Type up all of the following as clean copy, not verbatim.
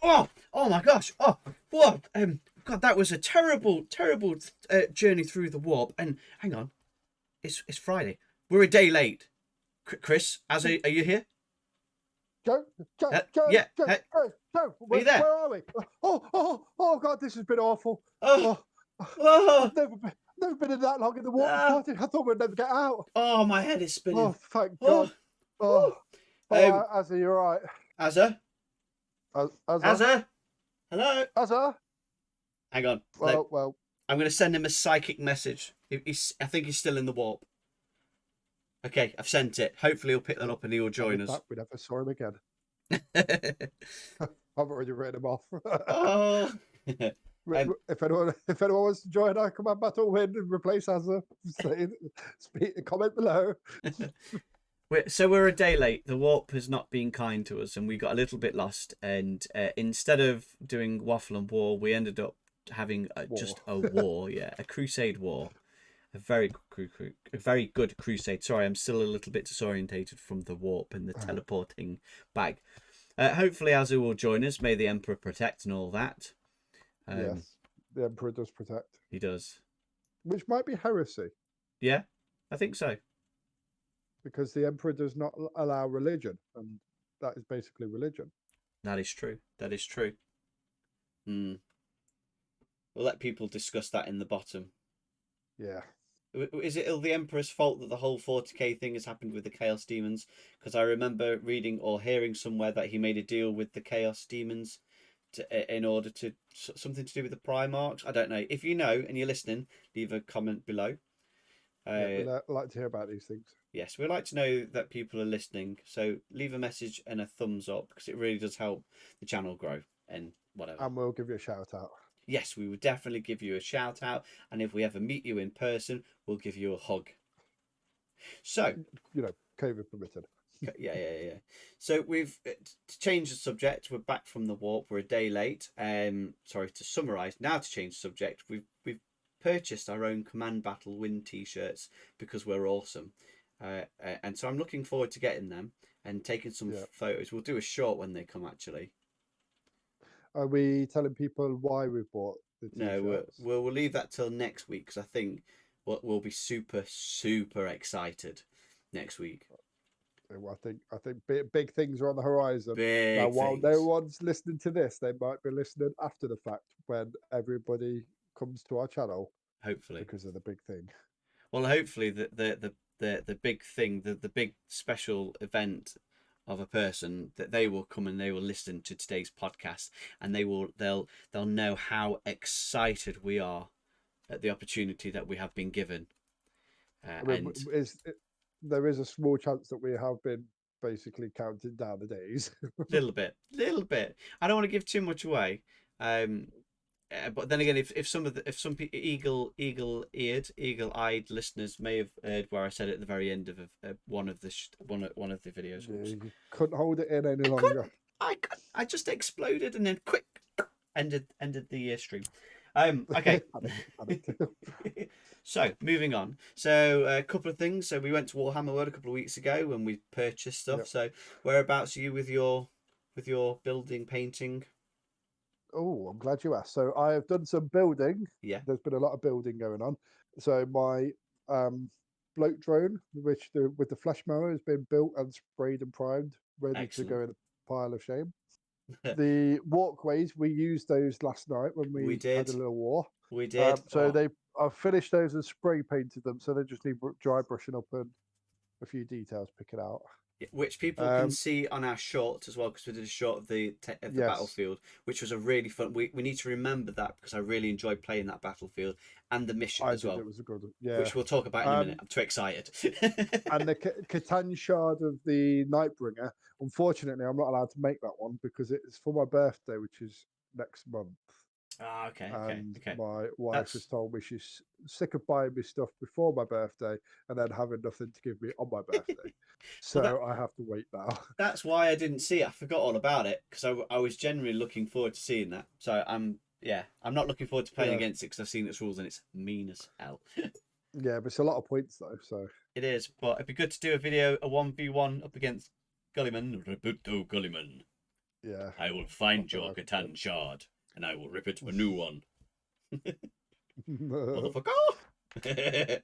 Oh my gosh! Oh, what? God, that was a terrible journey through the warp. And hang on, it's Friday. We're a day late. Chris, are you here? Joe, Yeah. Are you there? where are we? Oh, God, this has been awful. Oh, Oh, oh, I've never been in that long in the water ah, before. I thought we'd never get out. oh, my head is Oh, spinning. thank Oh, God. Oh, oh. oh, Azza, you're right. Azza, Azza, Azza, hello. Azza. Hang on. Look, Well, I'm going to send him a psychic message. I think he's still in the warp. Okay, I've sent it. Hopefully he'll pick that up and he'll join with us. that, we never saw him again. I've already written him off. Oh. If anyone wants to join our Command Battle win and replace Azza, comment below. So we're a day late. The warp has not been kind to us, and we got a little bit lost. And instead of doing Waffle and War, we ended up having just a war. Yeah, a crusade war. A very good crusade. Sorry, I'm still a little bit disorientated from the warp and the teleporting bag. Hopefully, Azu will join us. May the Emperor protect and all that. Yes, the Emperor does protect. He does. Which might be heresy. Yeah, I think so. Because the Emperor does not allow religion, and that is basically religion. That is true. That is true. We'll let people discuss that in the bottom. Yeah. Is it the Emperor's fault that the whole 40k thing has happened with the Chaos Demons? Because I remember reading or hearing somewhere that he made a deal with the Chaos Demons in order to something to do with the Primarchs. I don't know. If you know and you're listening, leave a comment below. We'd like to hear about these things. Yes, we'd like to know that people are listening. So leave a message and a thumbs up because it really does help the channel grow and whatever. And we'll give you a shout out. Yes, we would definitely give you a shout out. And if we ever meet you in person, we'll give you a hug. So, COVID permitted. Yeah. So we've to change the subject. We're back from the warp. We're a day late. Sorry to summarise. Now to change the subject, we've purchased our own Command Battle Win T-shirts because we're awesome, and so I'm looking forward to getting them and taking some photos. We'll do a short when they come. Actually, are we telling people why we bought the T-shirts? No, we'll leave that till next week because I think we'll be super excited next week. I think big things are on the horizon. While no one's listening to this, they might be listening after the fact when everybody comes to our channel. Hopefully, because of the big thing. Well, hopefully the big thing, the big special event of a person that they will come and they will listen to today's podcast and they'll know how excited we are at the opportunity that we have been given. There is a small chance that we have been basically counting down the days. little bit. I don't want to give too much away. But then again, if some eagle-eyed listeners may have heard where I said it at the very end of one of the videos, you couldn't hold it in any longer. I just exploded and then quick ended the stream. Okay. So moving on. So a couple of things. So we went to Warhammer World a couple of weeks ago and we purchased stuff. Yep. So whereabouts are you with your building painting? Oh, I'm glad you asked. So I have done some building. Yeah. There's been a lot of building going on. So my float drone, with the flash mower, has been built and sprayed and primed, ready to go in a pile of shame. The walkways, we used those last night when we had a little war. We did. So I've finished those and spray painted them. So they just need dry brushing up and a few details picking out. Which people can see on our short as well, because we did a short of the battlefield, which was a really fun. We need to remember that because I really enjoyed playing that battlefield and the mission as well. It was a good one. Yeah. Which we'll talk about in a minute. I'm too excited. And the Catan shard of the Nightbringer. Unfortunately, I'm not allowed to make that one because it's for my birthday, which is next month. Okay. My wife has told me she's sick of buying me stuff before my birthday and then having nothing to give me on my birthday. So I have to wait now. That's why I didn't see it. I forgot all about it because I was genuinely looking forward to seeing that. So I'm not looking forward to playing against it because I've seen its rules and it's mean as hell. Yeah, but it's a lot of points though. So it is, but it'd be good to do a 1v1 up against Gulliman. Roberto Gulliman. Yeah. I will I find feel your like Catan shard, and I will rip it a new one. Move Motherfucker! the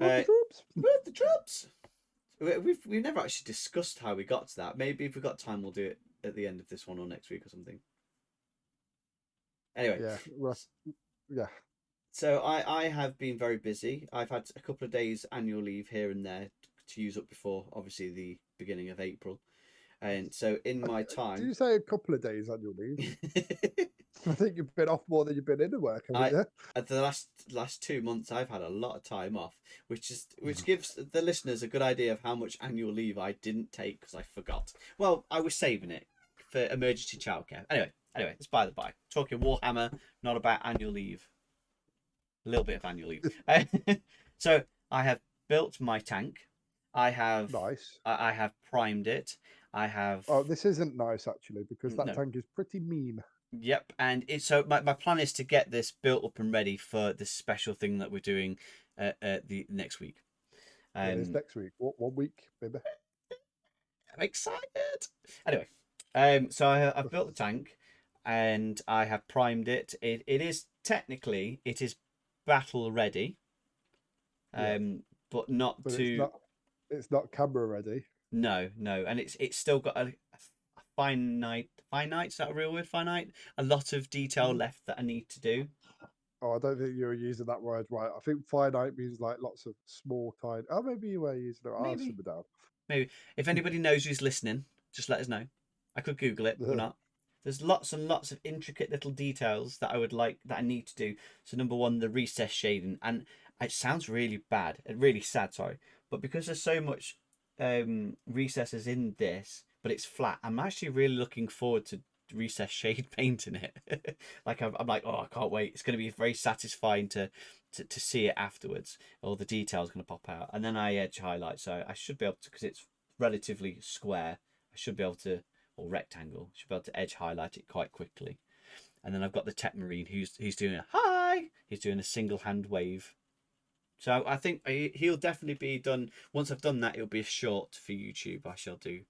uh, troops. Move the troops! We've never actually discussed how we got to that. Maybe if we've got time, we'll do it at the end of this one or next week or something. Anyway. Yeah. Well, yeah. So I have been very busy. I've had a couple of days annual leave here and there to use up before, obviously, the beginning of April. And so in my Did time, you say a couple of days on your leave? I think you've been off more than you've been into work, haven't you? at the last 2 months, I've had a lot of time off, which gives the listeners a good idea of how much annual leave I didn't take because I forgot. Well, I was saving it for emergency childcare. Anyway, it's by the by. Talking Warhammer, not about annual leave. A little bit of annual leave. So I have built my tank. I have Nice. I have primed it. I have Oh, this isn't nice actually because that no. tank is pretty mean. Yep, and so my plan is to get this built up and ready for this special thing that we're doing the next week. When is next week? What 1 week, maybe? I'm excited. Anyway, so I've built the tank, and I have primed it. It is technically battle ready, Yeah. but not But to. it's not camera ready. No, and it's still got a finite. Is that a real word? Finite. A lot of detail left that I need to do. Oh, I don't think you were using that word right. I think finite means like lots of small, tiny. Oh, maybe you were using it. I'll Maybe. simmer down. Maybe. If anybody knows who's listening, just let us know. I could Google it. We're not. There's lots and lots of intricate little details that I need to do. So number one, the recess shading, and it sounds really bad, really sad, sorry, but because there's so much recesses in this, but it's flat. I'm actually really looking forward to recess shade painting it. Like I'm like, oh, I can't wait. It's going to be very satisfying to see it afterwards. All the details going to pop out, and then I edge highlight, so I should be able to, because it's relatively square. I should be able to, or rectangle, should be able to edge highlight it quite quickly. And then I've got the Tech Marine he's doing a hi. He's doing a single hand wave. So I think he'll definitely be done. Once I've done that, it'll be a short for YouTube. I shall do.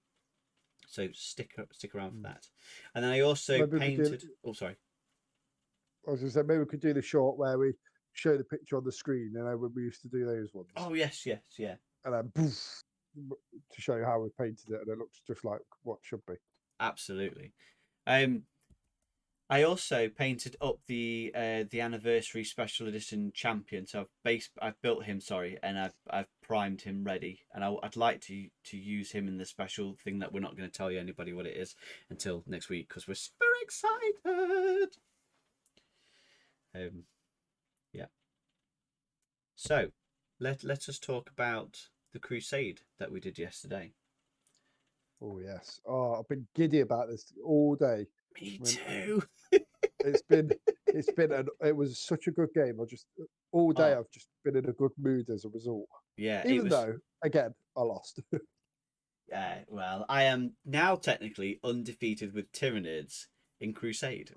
So stick around for that. And then I also Maybe painted. Oh, sorry. I was going to say maybe we could do the short where we show the picture on the screen. You know, when we used to do those ones. Oh yes, yeah. And then poof, to show you how we painted it, and it looks just like what should be. Absolutely. I also painted up the anniversary special edition champion. So I've built him, sorry, and I've primed him ready. And I'd like to use him in the special thing that we're not going to tell you anybody what it is until next week because we're super excited. Yeah. So let us talk about the crusade that we did yesterday. Oh yes. Oh, I've been giddy about this all day. Me too. It was such a good game. All day I've just been in a good mood as a result. Yeah, Even though again I lost. Yeah, well, I am now technically undefeated with Tyranids in Crusade.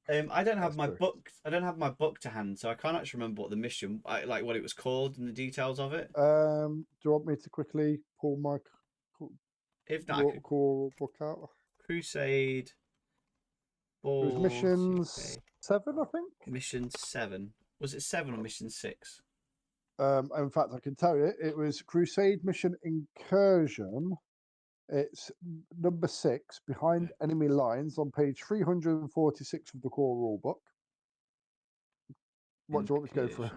I don't have my true. book. I don't have my book to hand, so I can't actually remember what the mission, like what it was called and the details of it. Do you want me to quickly pull my If not, I could core book out? Crusade. It was missions 7, I think. Mission 7. Was it 7 or mission 6? In fact, I can tell you, it was Crusade Mission Incursion. It's number 6, behind enemy lines, on page 346 of the core rulebook. What do you want me to go for?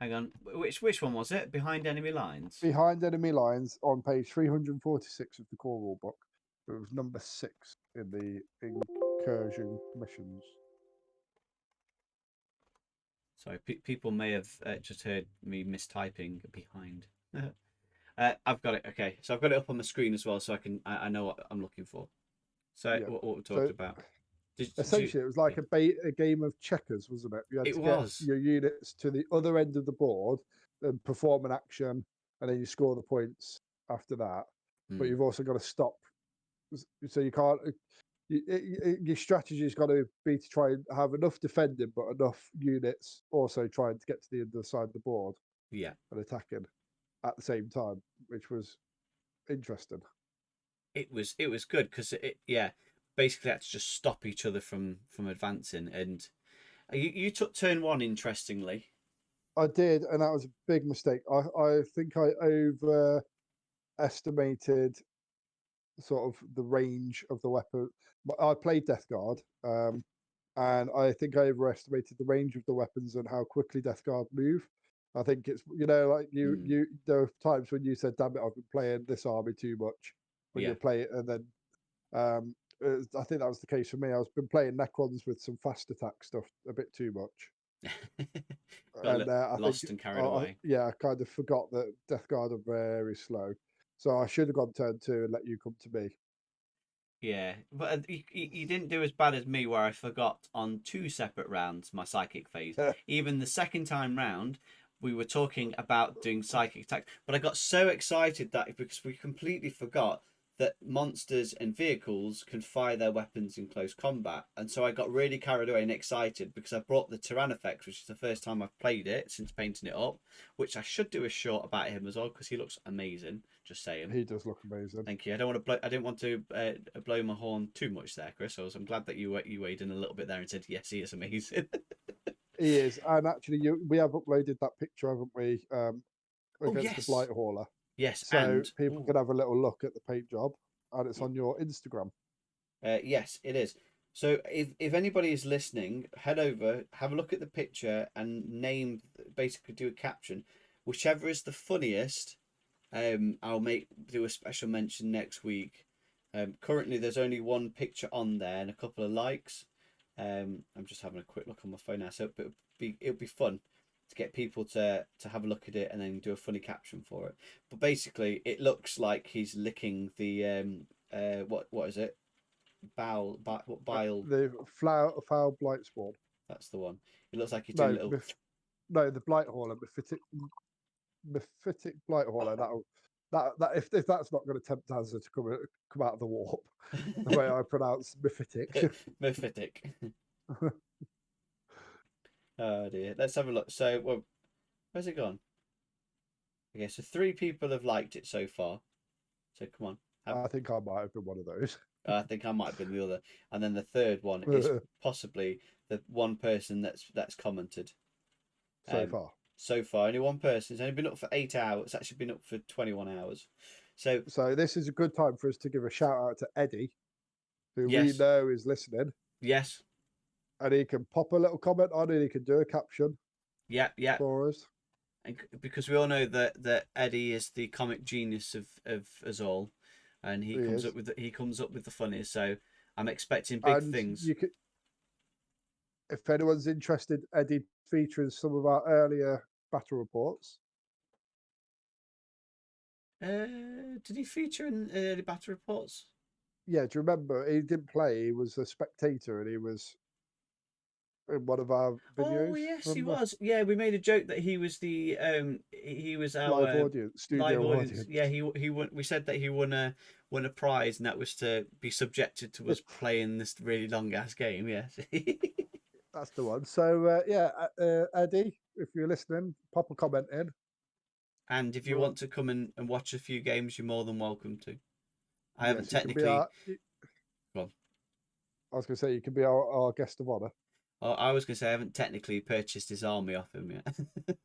Hang on, which one was it? Behind enemy lines. Behind enemy lines on page 346 of the core rulebook. It was number 6 in the incursion missions. Sorry, people may have just heard me mistyping behind. I've got it. Okay, so I've got it up on the screen as well, so I know what I'm looking for. So Yeah. what we're talking about. Essentially, it was like a game of checkers, wasn't it? You had to get your units to the other end of the board and perform an action, and then you score the points after that. But you've also got to stop. So you can't. Your strategy has got to be to try and have enough defending, but enough units also trying to get to the other side of the board. Yeah. And attacking at the same time, which was interesting. it was good because it basically had to just stop each other from advancing. And you took turn one, interestingly. I did, and that was a big mistake. I think I overestimated sort of the range of the weapon. I played Death Guard, and I think I overestimated the range of the weapons and how quickly Death Guard move. I think it's like Mm, there are times when you said, "Damn it, I've been playing this army too much." When you yeah. play it, and then I think that was the case for me. I've been playing Necrons with some fast attack stuff a bit too much, Got a and little I think, lost and carried away. yeah, I kind of forgot that Death Guard are very slow. So I should have gone turn two and let you come to me. Yeah, but you didn't do as bad as me, where I forgot on two separate rounds my psychic phase. Even the second time round, we were talking about doing psychic attacks, but I got so excited that because we completely forgot that monsters and vehicles can fire their weapons in close combat, and so I got really carried away and excited because I brought the Tyrann effects, which is the first time I've played it since painting it up, which I should do a short about him as well because he looks amazing. Just saying. He does look amazing. Thank you. I don't want to blow. I didn't want to blow my horn too much there, Chris. I'm glad that you weighed in a little bit there and said yes, he is amazing. He is, and actually, we have uploaded that picture, haven't we? Oh Against the yes, Blight Hauler, yes, so and people can have a little look at the paint job, and it's yeah, on your Instagram. yes, it is. So if anybody is listening, head over, have a look at the picture, and basically do a caption, whichever is the funniest. I'll do a special mention next week. Currently, there's only one picture on there and a couple of likes. I'm just having a quick look on my phone now, so it'll be fun to get people to have a look at it and then do a funny caption for it. But basically, it looks like he's licking the what is it? Bile. The foul blight spawn. That's the one. It looks like he's doing a No, little. no, the blight hauler, mephitic blight hauler. That if that's not going to tempt Hazard to come out of the warp, the way I pronounce mephitic. Mephitic. Oh dear. Let's have a look. So, well, where's it gone? Okay, so three people have liked it so far. So come on. I think I might have been one of those. I think I might have been the other, and then the third one is possibly the one person that's commented. So Um, far. so far, only one person. It's only been up for 8 hours. It's actually been up for 21 hours. So So this is a good time for us to give a shout out to Eddie, who we yes, know is listening, yes, and he can pop a little comment on it. He can do a caption yeah, yeah. for us. And because we all know that Eddie is the comic genius of us all, and He is, he comes up with the funniest. So I'm expecting big and things. you could, if anyone's interested, Eddie features some of our earlier battle reports. Did he feature in early battle reports? Yeah, do you remember? He didn't play. He was a spectator, and he was in one of our Oh videos. yes, he Remember? was. Yeah, we made a joke that he was Live our audience, live studio audience. audience. Yeah, he won. We said that he won a prize, and that was to be subjected to us playing this really long ass game. Yes. That's the one. So yeah, Eddie, if you're listening, pop a comment in. And if you We'll, want to come and watch a few games, you're more than welcome to. I haven't yes, you can be technically. our. Go on. I was going to say you can be our guest of honor. I was going to say I haven't technically purchased his army off him yet.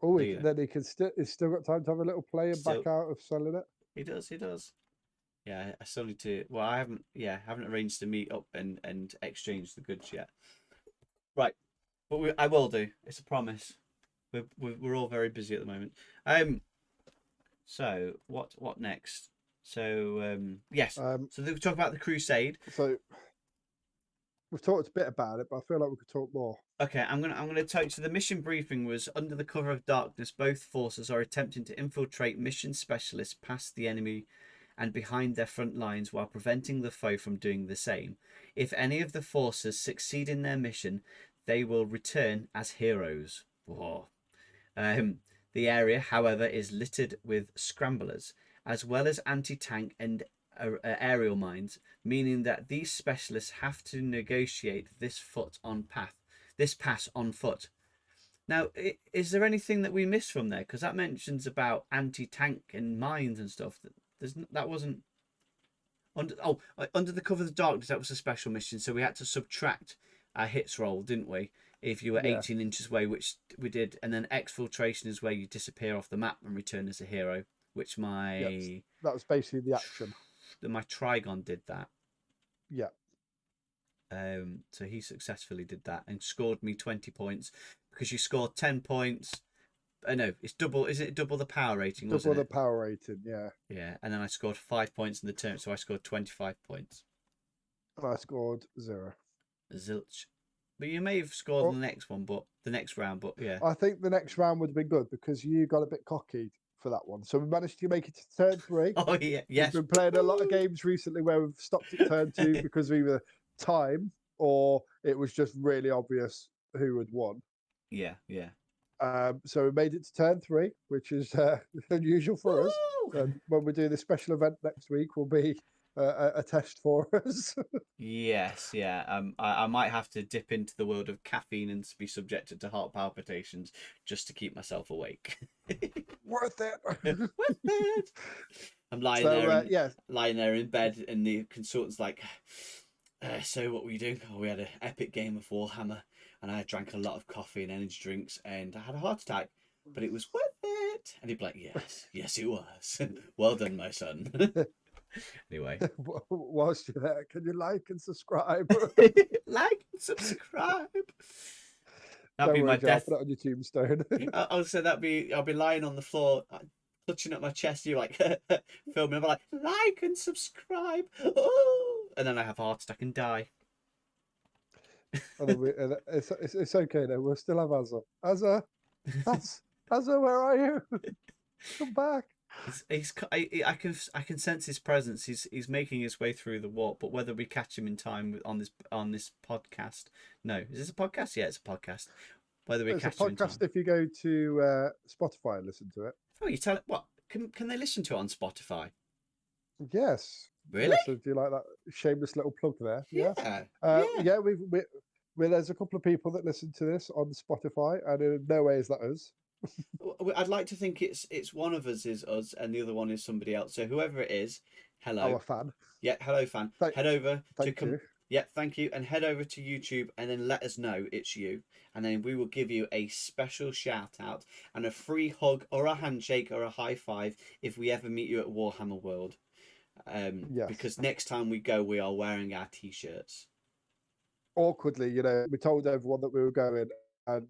Oh, So, yeah. then he's still got time to have a little play and back Still, out of selling it. he does. He does. Yeah, I still need to. Well, I haven't. Yeah, haven't arranged to meet up and exchange the goods yet. Right, but I will do. It's a promise. We're all very busy at the moment. So what next? So yes. So we talk about the Crusade. So we've talked a bit about it, but I feel like we could talk more. Okay, I'm gonna tell you. So the mission briefing was under the cover of darkness. Both forces are attempting to infiltrate mission specialists past the enemy and behind their front lines while preventing the foe from doing the same. If any of the forces succeed in their mission, they will return as heroes. Whoa. The area, however, is littered with scramblers, as well as anti-tank and aerial mines, meaning that these specialists have to negotiate this pass on foot. Now, is there anything that we missed from there? Because that mentions about anti-tank and mines and stuff. That wasn't. Under the cover of the darkness, that was a special mission, so we had to subtract our hits roll, didn't we? If you were Yeah. 18 inches away, which we did, and then exfiltration is where you disappear off the map and return as a hero, which Yes, that was basically the action. my Trigon did that. Yeah. So he successfully did that and scored me 20 points because you scored 10 points. No, it's double. Isn't it double the power rating? Double the power rating, yeah. Yeah, and then I scored 5 points in the turn, so I scored 25 points. And I scored 0. Zilch. But you may have scored the next one, but the next round, but yeah. I think the next round would have been good because you got a bit cocky for that one. So we managed to make it to turn 3. Oh yeah, yes. We've been playing a lot of games recently where we've stopped at turn 2 because of either time or it was just really obvious who had won. Yeah, yeah. So we made it to turn 3, which is unusual for us. And when we do the special event next week, will be a test for us. Yes, yeah. I might have to dip into the world of caffeine and be subjected to heart palpitations just to keep myself awake. Worth it. Worth it. I'm lying lying there in bed, and the consultant's like, "So what were you doing?" "Oh, we had an epic game of Warhammer, and I drank a lot of coffee and energy drinks, and I had a heart attack, but it was worth it." And he'd be like, "Yes, it was. Well done, my son." Anyway, whilst you're there, can you like and subscribe? Like and subscribe. That'd be my death. I'll put it on your tombstone. I'll say I'll be lying on the floor, clutching at my chest. You like filming. I'm like and subscribe. Oh! And then I have a heart attack and die. It's okay though. We'll still have Azza. Azza, where are you? Come back. I can sense his presence. He's making his way through the warp, but whether we catch him in time on this podcast, no. Is this a podcast? Yeah, it's a podcast. Whether we catch him in time. It's a podcast if you go to Spotify and listen to it. Oh, you tell it what? Can they listen to it on Spotify? Yes. Really? Yes, so do you like that shameless little plug there? Yeah. Yeah. There's a couple of people that listen to this on Spotify, and in no way is that us. I'd like to think it's one of us is us and the other one is somebody else. So whoever it is, hello. Our fan. Yeah, hello fan. Head over to come. Yeah, thank you. And head over to YouTube and then let us know it's you. And then we will give you a special shout out and a free hug or a handshake or a high five if we ever meet you at Warhammer World. Yes. Because next time we go, we are wearing our t-shirts. Awkwardly, we told everyone that we were going, and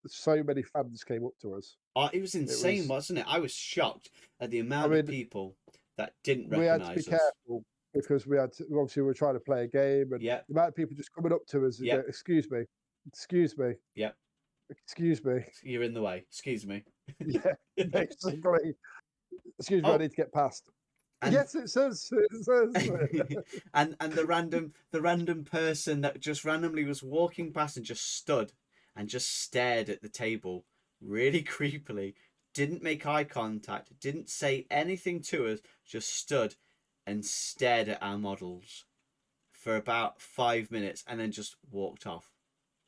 so many fans came up to us. It was insane, wasn't it? I was shocked at the amount of people that didn't recognise us. We had to be careful because we were trying to play a game, and the amount of people just coming up to us and go, excuse me. Yeah. Excuse me. You're in the way. Excuse me. Yeah, basically. Excuse me, I need to get past. And, yes, it says. and the random person that just randomly was walking past and just stood and just stared at the table really creepily, didn't make eye contact, didn't say anything to us, just stood and stared at our models for about 5 minutes and then just walked off.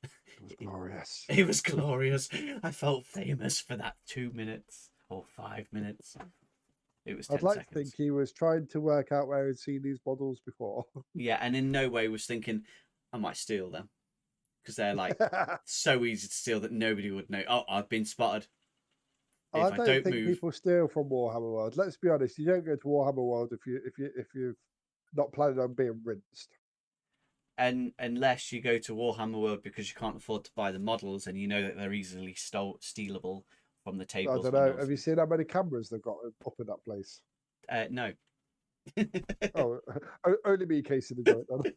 It was glorious. It was glorious. I felt famous for that 2 minutes or 5 minutes. It was 10 I'd like seconds. to think he was trying to work out where he'd seen these models before. Yeah, and in no way was thinking, I might steal them. Because they're like so easy to steal that nobody would know. Oh, I've been spotted. I don't think people steal from Warhammer World. Let's be honest, you don't go to Warhammer World if you're not planning on being rinsed. And unless you go to Warhammer World because you can't afford to buy the models and you know that they're easily stealable from the tables. I don't know. Have you seen how many cameras they've got up in that place? No. Oh, only me casing the joint then.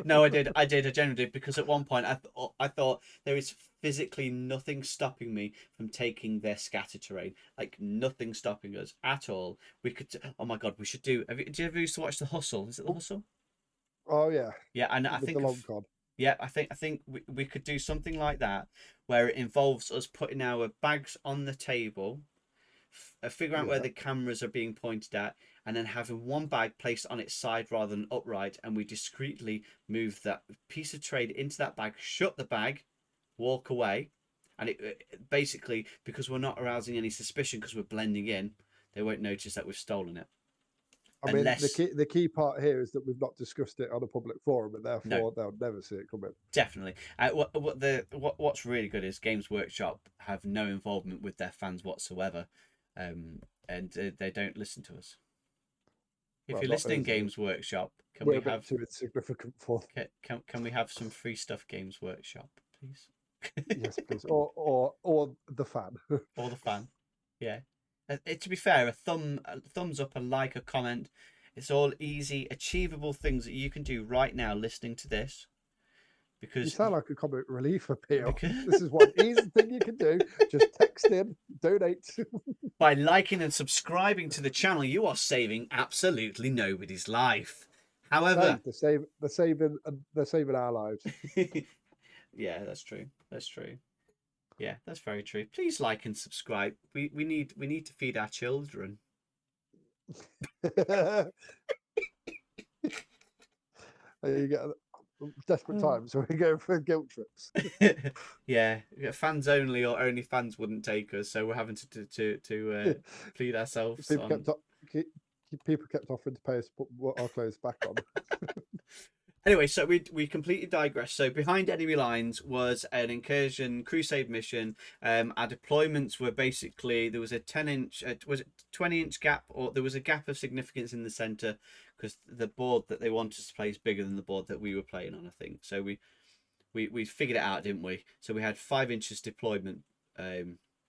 No, I did. I genuinely did, because at one point I thought there is physically nothing stopping me from taking their scatter terrain. Like nothing stopping us at all. We could. Oh my god, we should do. Did you ever used to watch The Hustle? Is it The Hustle? Oh yeah. Yeah, and I think. The long con. Yeah, I think we could do something like that where it involves us putting our bags on the table, figuring out where the cameras are being pointed at, and then having one bag placed on its side rather than upright, and we discreetly move that piece of trade into that bag, shut the bag, walk away, and it basically, because we're not arousing any suspicion because we're blending in, they won't notice that we've stolen it. I mean, the key part here is that we've not discussed it on a public forum, and therefore they'll never see it coming. Definitely. What's really good is Games Workshop have no involvement with their fans whatsoever, and they don't listen to us. If you're listening, Games Workshop, can we have too insignificant for can we have some free stuff, Games Workshop, please? Yes, please, or the fan, or the fan. Yeah. To be fair, a thumbs up, a like, a comment. It's all easy, achievable things that you can do right now listening to this. Because you sound like a comic relief appeal. This is one easy thing you can do. Just text in, donate. By liking and subscribing to the channel, you are saving absolutely nobody's life. However, hey, they're saving our lives. Yeah, that's true. That's true. Yeah, that's very true. Please like and subscribe. We need to feed our children. You get desperate times when we go for guilt trips. Yeah, fans only or only fans wouldn't take us, so we're having to plead ourselves. People kept offering to pay us to put our clothes back on. Anyway, so we completely digressed. So behind enemy lines was an incursion crusade mission. Our deployments were basically, there was a 10-inch, was it 20-inch gap, or there was a gap of significance in the center because the board that they wanted us to play is bigger than the board that we were playing on, I think. So we figured it out, didn't we? So we had 5 inches deployment.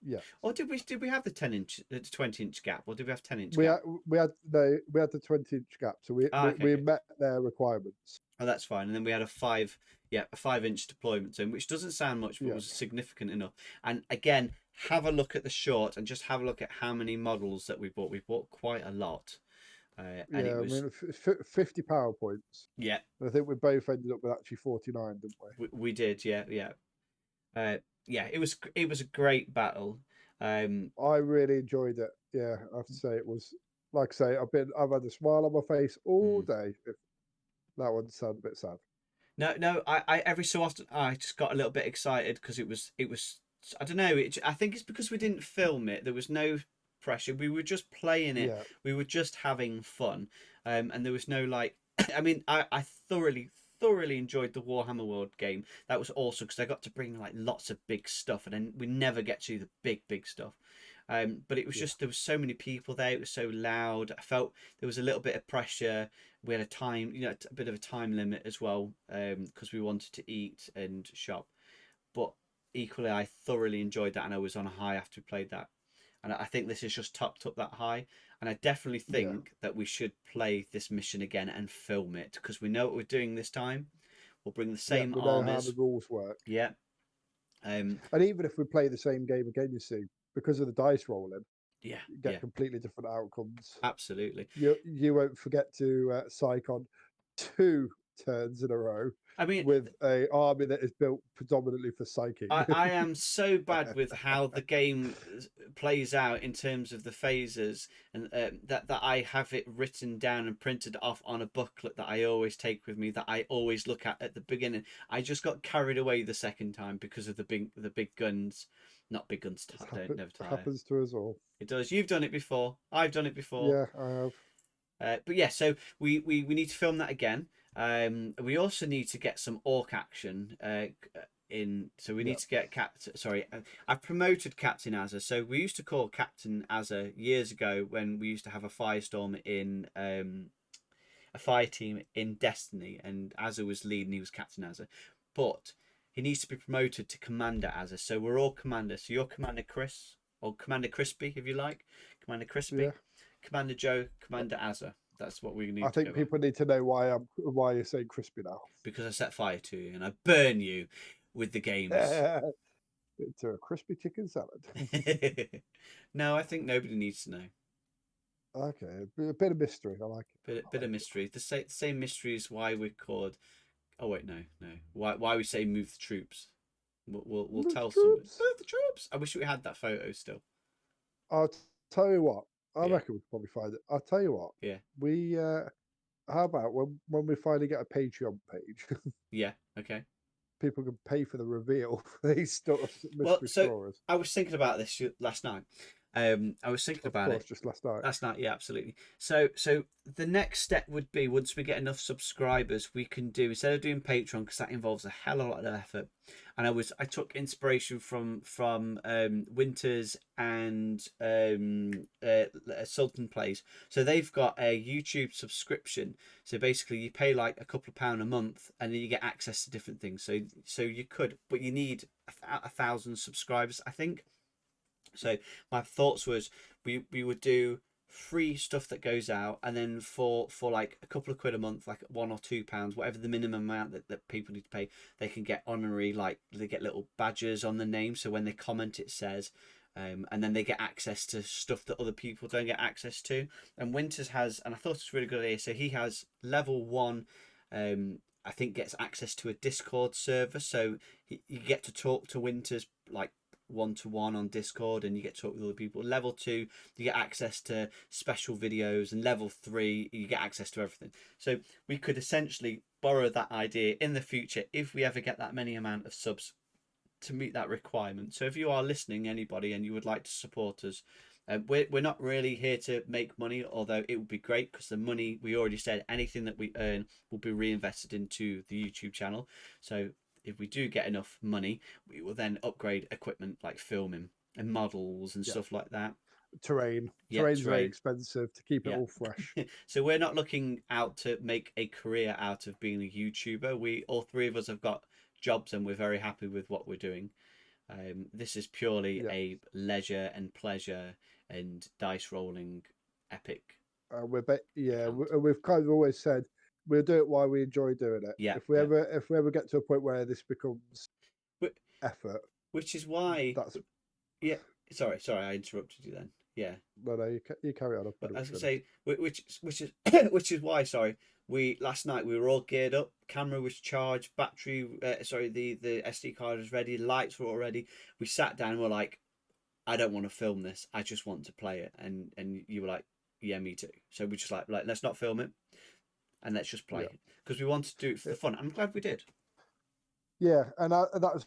Yeah. Or did we have the 20-inch gap, or did we have 10-inch gap? We had the 20-inch gap, so we met their requirements. Oh, that's fine. And then we had a 5-inch deployment zone, which doesn't sound much, but was significant enough. And again, have a look at the short and just have a look at how many models that we bought. We bought quite a lot. And it was, 50 PowerPoints. Yeah. I think we both ended up with actually 49, didn't we? We did, yeah. Yeah, it was a great battle. I really enjoyed it. Yeah, I have to say it was, like I say, I've had a smile on my face all day. That one sounded a bit sad. No, I every so often I just got a little bit excited because it was I don't know, I think it's because we didn't film it. There was no pressure. We were just playing it. Yeah. We were just having fun. And there was no like I mean, I thoroughly enjoyed the Warhammer World game. That was awesome because I got to bring like lots of big stuff, and then we never get to the big stuff. But it was just, there was so many people there. It was so loud. I felt there was a little bit of pressure. We had a bit of a time limit as well, because we wanted to eat and shop. But equally, I thoroughly enjoyed that, and I was on a high after we played that. And I think this has just topped up that high. And I definitely think that we should play this mission again and film it, because we know what we're doing this time. We'll bring the same armors. We know how the rules work. Yeah. And even if we play the same game again, you see, because of the dice rolling, you get completely different outcomes. Absolutely. You won't forget to psych on 2 turns in a row. I mean, with an army that is built predominantly for psychic. I am so bad with how the game plays out in terms of the phases, and that I have it written down and printed off on a booklet that I always take with me, that I always look at the beginning. I just got carried away the second time because of the big guns. Not big guns. Never tire. Happens to us all. It does. You've done it before. I've done it before. Yeah, I have. But yeah, so we need to film that again. We also need to get some orc action in. So we need to get I've promoted Captain Azza. So we used to call Captain Azza years ago when we used to have a firestorm in a fire team in Destiny, and Azza was leading. He was Captain Azza, but he needs to be promoted to Commander Azza. So we're all Commander. So you're Commander Chris, or Commander Crispy, if you like. Commander Crispy, Commander Joe, Commander Azza. That's what we need. I think people need to know why you're saying crispy now. Because I set fire to you and I burn you with the games. Into a crispy chicken salad. No, I think nobody needs to know. Okay, a bit of mystery. I like it. Bit of mystery. The same mystery is why we're called. Oh wait, no. Why we say move the troops. We'll tell somebody. Move the troops. I wish we had that photo still. I'll tell you what. I reckon we could probably find it. I'll tell you what. Yeah. We how about when we finally get a Patreon page? Yeah. Okay. People can pay for the reveal for these stuff. Well, so I was thinking about this last night. I was thinking Of about course, it. just last night. That's not, yeah, absolutely. So the next step would be, once we get enough subscribers, we can do, instead of doing Patreon, because that involves a hell of a lot of effort. And I took inspiration from Winters and Sultan Plays. So they've got a YouTube subscription. So basically, you pay like a couple of £1 a month, and then you get access to different things. So you could, but you need 1,000 subscribers, I think. So my thoughts was we would do free stuff that goes out, and then for like a couple of quid a month, like £1 or £2, whatever the minimum amount that people need to pay, they can get honorary, like they get little badges on the name, so when they comment it says, and then they get access to stuff that other people don't get access to. And Winters has, and I thought it's really good idea, so he has level 1, I think gets access to a Discord server, so you get to talk to Winters like one-to-one on Discord, and you get to talk with other people. Level 2, you get access to special videos, and level 3, you get access to everything. So we could essentially borrow that idea in the future if we ever get that many amount of subs to meet that requirement. So if you are listening, anybody, and you would like to support us, we're not really here to make money, although it would be great, because the money, we already said, anything that we earn will be reinvested into the YouTube channel. So if we do get enough money, we will then upgrade equipment like filming and models and stuff like that. Terrain's terrain. very expensive to keep it all fresh. So we're not looking out to make a career out of being a YouTuber. We, all three of us, have got jobs, and we're very happy with what we're doing. This is purely a leisure and pleasure and dice rolling epic. We've kind of always said we'll do it while we enjoy doing it. If we ever get to a point where this becomes effort, which is why that's sorry, I interrupted you then. Yeah. No, you carry on. But as I say, which is which is why, sorry, we last night we were all geared up. Camera was charged, battery, the SD card was ready, lights were all ready. We sat down, and we're like, I don't want to film this. I just want to play it. And you were like, yeah, me too. So we just like let's not film it, and let's just play it, because we wanted to do it for the fun. I'm glad we did. Yeah, and that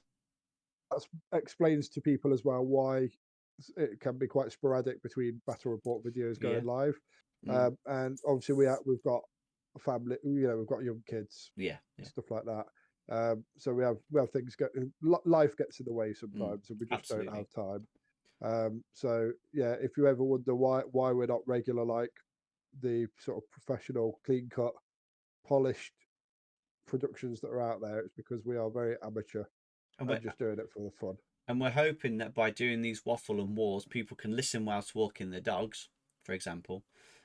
explains to people as well why it can be quite sporadic between battle report videos going live. And obviously we've got a family, we've got young kids, stuff like that. So we have things life gets in the way sometimes, and we just don't have time. So yeah, if you ever wonder why we're not regular like the sort of professional, clean cut, polished productions that are out there, it's because we are very amateur and we're just doing it for the fun. And we're hoping that by doing these waffle and wars, people can listen whilst walking their dogs, for example.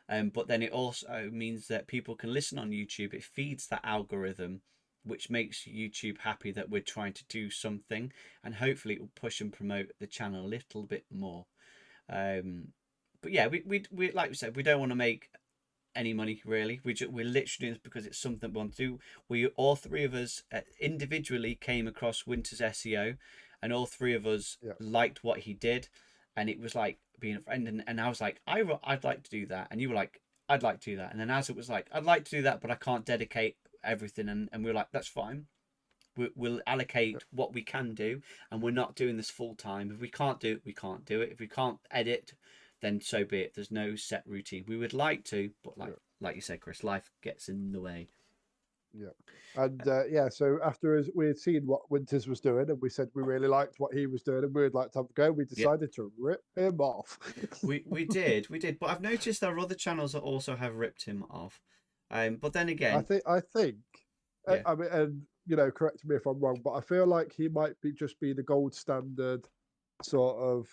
But then it also means that people can listen on YouTube. It feeds that algorithm, which makes YouTube happy that we're trying to do something, and hopefully it will push and promote the channel a little bit more. But yeah, we like we said, we don't want to make any money really. We're literally doing this because it's something we want to do. We all three of us individually came across Winter's SEO, and all three of us liked what he did, and it was like being a friend. And I was like, I'd like to do that, and you were like, I'd like to do that, and then as it was like, I'd like to do that, but I can't dedicate everything, and we were like, that's fine. We'll allocate what we can do, and we're not doing this full time. If we can't do it, we can't do it. If we can't edit, then so be it. There's no set routine. We would like to, but like you said, Chris, life gets in the way. Yeah. And so after we had seen what Winters was doing, and we said we really liked what he was doing, and we would like to have a go, we decided to rip him off. we did, but I've noticed there are other channels that also have ripped him off. But then again, I think I mean, and correct me if I'm wrong, but I feel like he might just be the gold standard sort of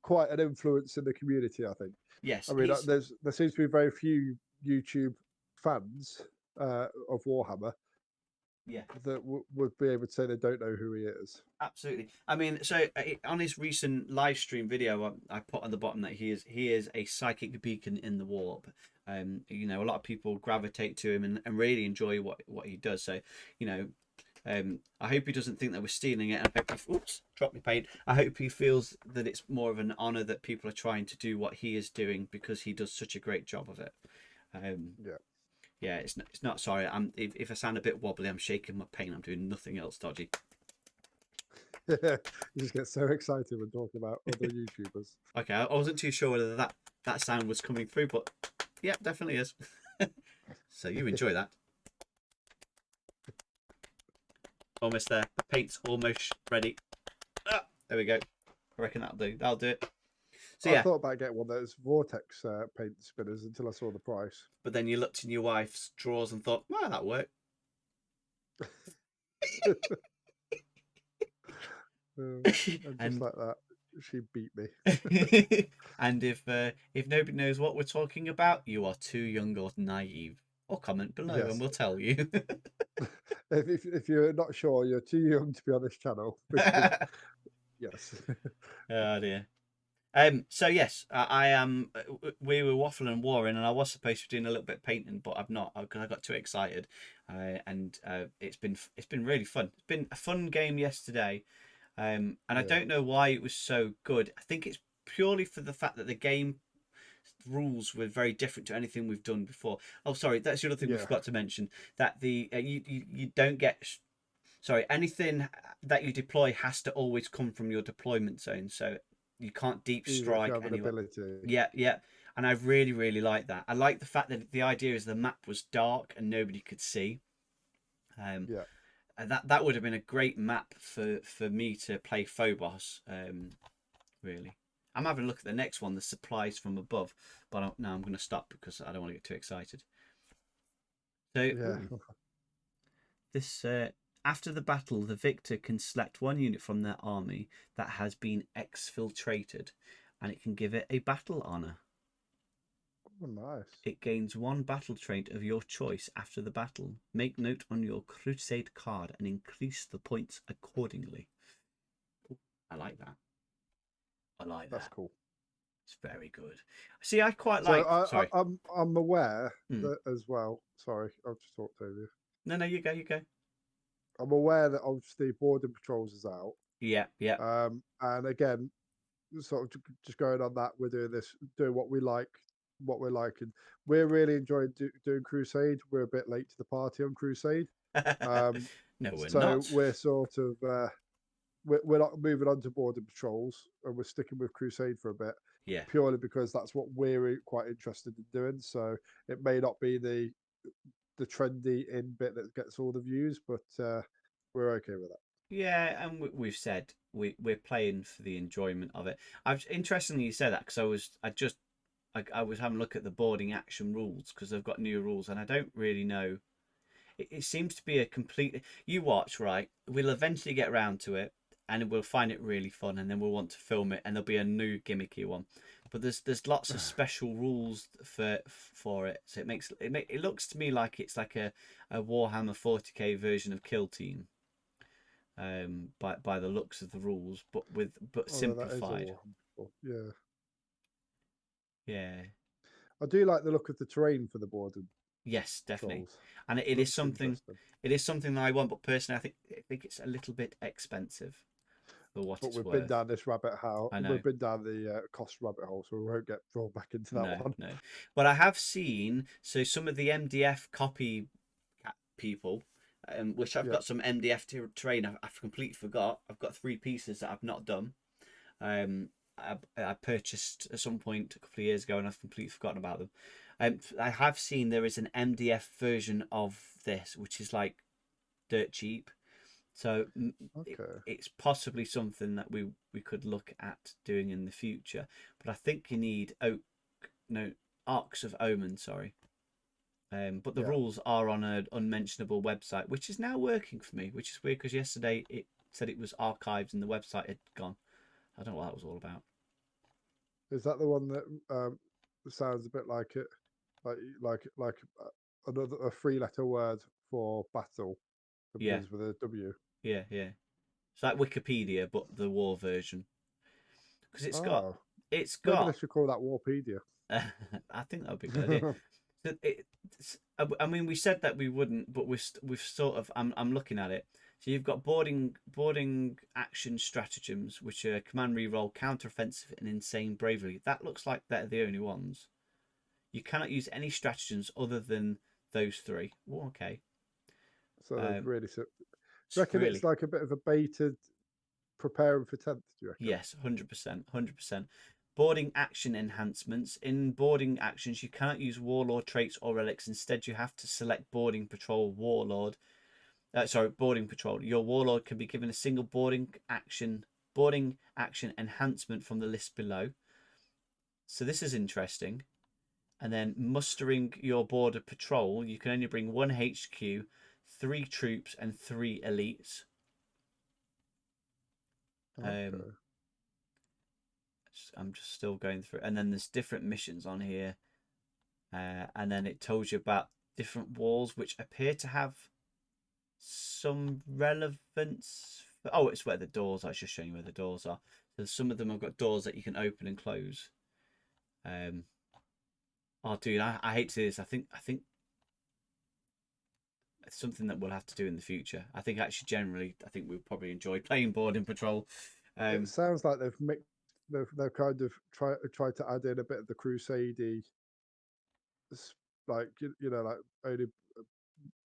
quite an influence in the community, I think. Yes. I mean, there seems to be very few YouTube fans of Warhammer that would be able to say they don't know who he is. Absolutely. I mean, so on his recent live stream video, I put on the bottom that he is a psychic beacon in the warp. A lot of people gravitate to him and really enjoy what he does. So, I hope he doesn't think that we're stealing it. I hope dropped my paint. I hope he feels that it's more of an honor that people are trying to do what he is doing, because he does such a great job of it. Yeah, it's not. Sorry, if I sound a bit wobbly, I'm shaking my paint. I'm doing nothing else dodgy. You just get so excited when talking about other YouTubers. Okay, I wasn't too sure whether that sound was coming through, but yeah, definitely is. So you enjoy that. Almost there. The paint's almost ready. Ah, there we go. I reckon that'll do. That'll do it. So I yeah, thought about getting one of those vortex paint spinners until I saw the price. but then you looked in your wife's drawers and thought, well, that'll work. And just And like that, she beat me. and if nobody knows what we're talking about, you are too young or naive. Or comment below Yes. and we'll tell you. If you're not sure, you're too young to be on this channel. Because, yes. Oh dear. So yes, I am. We were waffling and warring, and I was supposed to be doing a little bit of painting, but I've not because I got too excited. And it's been really fun. It's been a fun game yesterday. And I don't know why it was so good. I think it's purely for the fact that the game rules were very different to anything we've done before. Oh, sorry, that's the other thing we forgot to mention. That the you don't get. Sorry, anything that you deploy has to always come from your deployment zone. So you can't deep strike anywhere. Yeah, yeah. And I really, really like that. I like the fact that the idea is the map was dark and nobody could see. And that would have been a great map for me to play Phobos. Really, I'm having a look at the next one, the supplies from above. But now I'm going to stop because I don't want to get too excited. So this after the battle, the victor can select one unit from their army that has been exfiltrated, and it can give it a battle honor. Oh, nice. It gains one battle trait of your choice after the battle. Make note on your crusade card and increase the points accordingly. I like that. I like that. That's cool. It's very good. See, I quite so like. Sorry, I'm aware that as well. Sorry, I've just talked over you. No, you go. You go. I'm aware that obviously Border Patrols is out. Yeah, yeah. And again, sort of just going on that, we're doing what we like, what we're liking. We're really enjoying doing Crusade. We're a bit late to the party on Crusade. No, we're so not. we're sort of we're not moving on to Border Patrols, and we're sticking with Crusade for a bit. Yeah. Purely because that's what we're quite interested in doing. So it may not be the trendy in bit that gets all the views, but we're okay with that. Yeah, and we've said we're playing for the enjoyment of it. Interestingly you said that because I was having a look at the boarding action rules because they've got new rules and I don't really know. It seems to be a complete. You watch, right? We'll eventually get around to it and we'll find it really fun and then we'll want to film it and there'll be a new gimmicky one. But there's lots of special rules for it, so it looks to me like it's like a Warhammer 40k version of Kill Team. By the looks of the rules, but simplified. Yeah. I do like the look of the terrain for the Border. Yes, definitely, and it is something. It is something that I want, but personally, I think it's a little bit expensive for what it's worth. But we've been down this rabbit hole. We've been down the cost rabbit hole, so we won't get drawn back into that one. No, but I have seen some of the MDF copy people. Which I've got some MDF terrain I've completely forgot. I've got 3 pieces that I've not done. I purchased at some point a couple of years ago and I've completely forgotten about them. I have seen there is an MDF version of this which is like dirt cheap. So it's possibly something that we could look at doing in the future. But I think you need Arcs of Omen, sorry. But the rules are on an unmentionable website, which is now working for me, which is weird because yesterday it said it was archived and the website had gone. I don't know what that was all about. Is that the one that sounds a bit like it, like another 3-letter word for battle that begins with a W? Yeah. It's like Wikipedia, but the war version. Because it's got. Maybe they should call that Warpedia. I think that would be a good idea. I mean, we said that we wouldn't, but we've sort of. I'm looking at it. So you've got boarding action stratagems, which are command reroll, counteroffensive, and insane bravery. That looks like they're the only ones. You cannot use any stratagems other than those 3. Oh, okay. So really, do you reckon it's like a bit of a baited preparing for 10th, do you reckon? Yes, 100%, 100%. Boarding action enhancements. In boarding actions, you cannot use warlord traits or relics. Instead, you have to select boarding patrol warlord. Boarding patrol. Your warlord can be given a single boarding action enhancement from the list below. So this is interesting. And then mustering your border patrol, you can only bring 1 HQ, 3 troops, and 3 elites. Okay. I'm just still going through, and then there's different missions on here, and then it tells you about different walls which appear to have some relevance. Oh, it's where the doors are. I was just showing you where the doors are. So some of them have got doors that you can open and close. Oh, dude, I hate to do this. I think it's something that we'll have to do in the future. I think actually generally, I think we'll probably enjoy playing boarding patrol. It sounds like they've mixed. They've kind of tried to add in a bit of the Crusade-y, like like only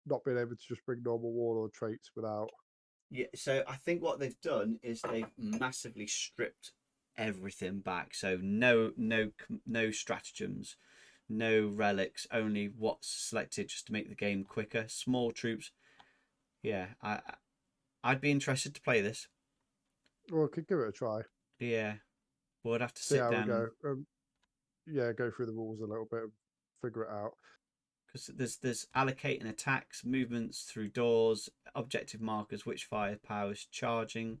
not being able to just bring normal warlord traits without. Yeah, so I think what they've done is they've massively stripped everything back. So no stratagems, no relics, only what's selected just to make the game quicker. Small troops. Yeah, I'd be interested to play this. Well, we could give it a try. Yeah, we'd have to See sit how we down. go. Yeah, go through the rules a little bit and figure it out. Because there's allocating attacks, movements through doors, objective markers, which fire powers, charging.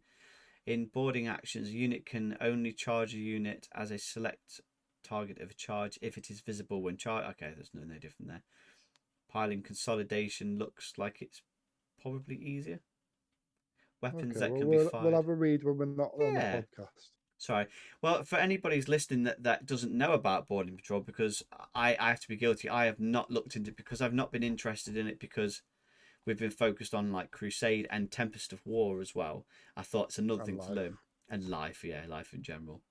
In boarding actions, a unit can only charge a unit as a select target of a charge if it is visible when charged. Okay, there's no different there. Piling consolidation looks like it's probably easier. Weapons Okay, that well can be we'll fired. have a read when we're not on the Yeah. podcast. Sorry. Well, for anybody who's listening that doesn't know about boarding patrol, because I have to be guilty, I have not looked into it because I've not been interested in it because we've been focused on like Crusade and Tempest of War as well. I thought it's another thing to learn, and life in general.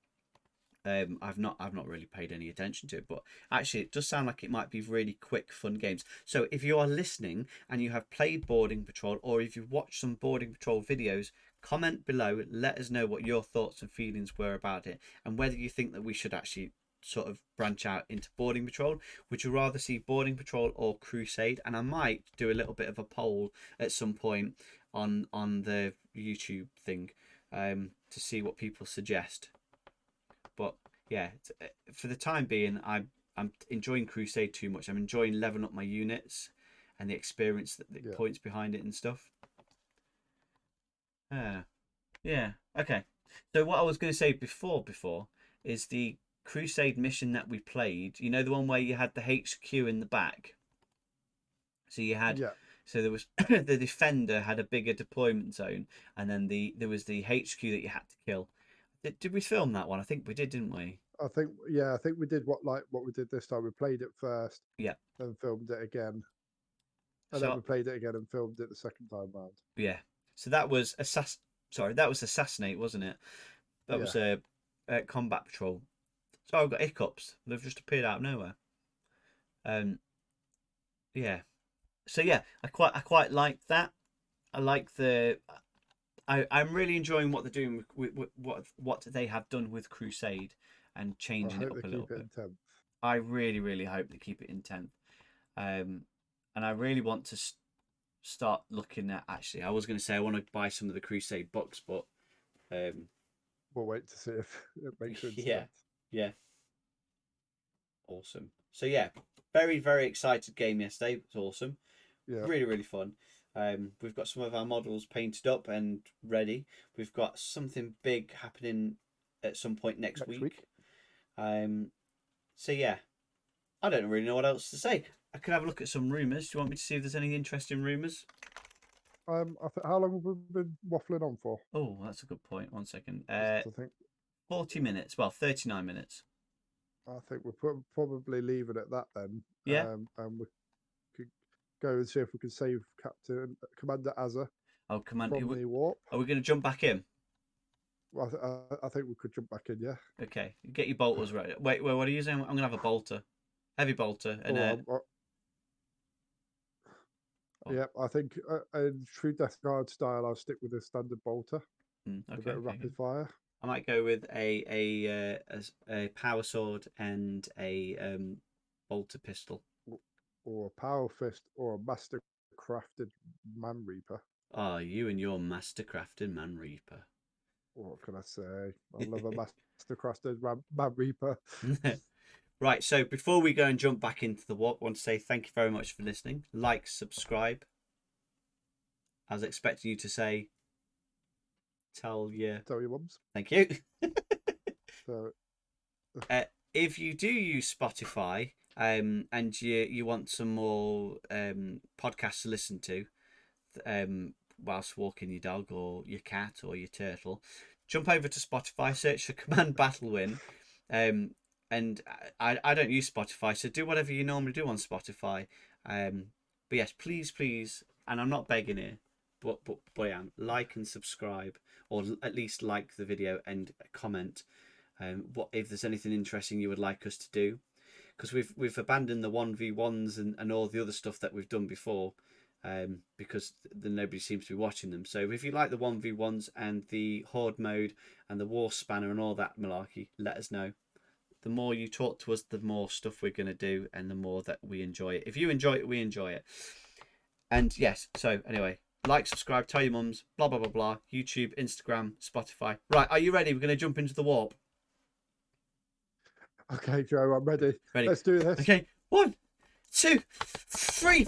I've not really paid any attention to it, but actually it does sound like it might be really quick, fun games. So if you are listening and you have played Boarding Patrol, or if you've watched some Boarding Patrol videos, comment below. Let us know what your thoughts and feelings were about it, and whether you think that we should actually sort of branch out into Boarding Patrol. Would you rather see Boarding Patrol or Crusade? And I might do a little bit of a poll at some point on the YouTube thing, to see what people suggest. But yeah, for the time being, I'm enjoying Crusade too much. I'm enjoying leveling up my units and the experience that the points behind it and stuff. Yeah. Okay. So what I was going to say before is the Crusade mission that we played. You know, the one where you had the HQ in the back. So you had. Yeah. So there was the defender had a bigger deployment zone, and then there was the HQ that you had to kill. Did we film that one? I think we did, didn't we? I think we did what we did this time. We played it first, Yeah. then filmed it again, and So then we played it again and filmed it the second time round. yeah. So that was Assassinate, wasn't it? That was a Combat Patrol. So I've got hiccups. They've just appeared out of nowhere. Yeah. So yeah, I quite like that. I like I'm really enjoying what they're doing with what they have done with Crusade and changing it up a little bit. I really hope they keep it in 10th. And I really want to start looking at. Actually, I was going to say I want to buy some of the Crusade books, but we'll wait to see if it makes sense. Yeah. Awesome. So yeah, very excited game yesterday. It was awesome. Yeah. Really fun. We've got some of our models painted up and ready. We've got something big happening at some point next week. So yeah, I don't really know what else to say. I could have a look at some rumours. Do you want me to see if there's any interesting rumours? How long have we been waffling on for? Oh, that's a good point. 1 second. I think 40 minutes. Well, 39 minutes. I think we'll probably leave it at that then. Yeah. And we could go and see if we can save Commander Azza. Oh, Commander. From the warp. Are we going to jump back in? Well, I think we could jump back in. Yeah. Okay. Get your bolters ready. Wait. What are you using? I'm going to have a bolter, heavy bolter, and yeah, I think in true Death Guard style, I'll stick with the standard bolter. Okay, A bit of okay. rapid fire. I might go with a power sword and a bolter pistol. Or a power fist, or a master crafted man reaper. Oh, you and your mastercrafted man reaper. What can I say? I love a master crafted man reaper. Right, so before we go and jump back into the walk, I want to say thank you very much for listening. Like, subscribe. I was expecting you to say, tell your mums. Thank you. So, if you do use Spotify and you want some more podcasts to listen to whilst walking your dog or your cat or your turtle, jump over to Spotify, search for Command Battle Win. And I don't use Spotify, so do whatever you normally do on Spotify. But yes, please, and I'm not begging here, but I am, like and subscribe, or at least like the video and comment. What if there's anything interesting you would like us to do? Because we've abandoned the 1v1s and all the other stuff that we've done before, because nobody seems to be watching them. So if you like the 1v1s and the horde mode and the war spanner and all that malarkey, let us know. The more you talk to us, the more stuff we're going to do, and the more that we enjoy it. If you enjoy it, we enjoy it. And yes, so anyway, like, subscribe, tell your mums, blah blah blah blah. YouTube, Instagram, Spotify. Right, are you ready? We're going to jump into the warp. okay, Joe, I'm ready. Ready? Let's do this. Okay, 1, 2, 3.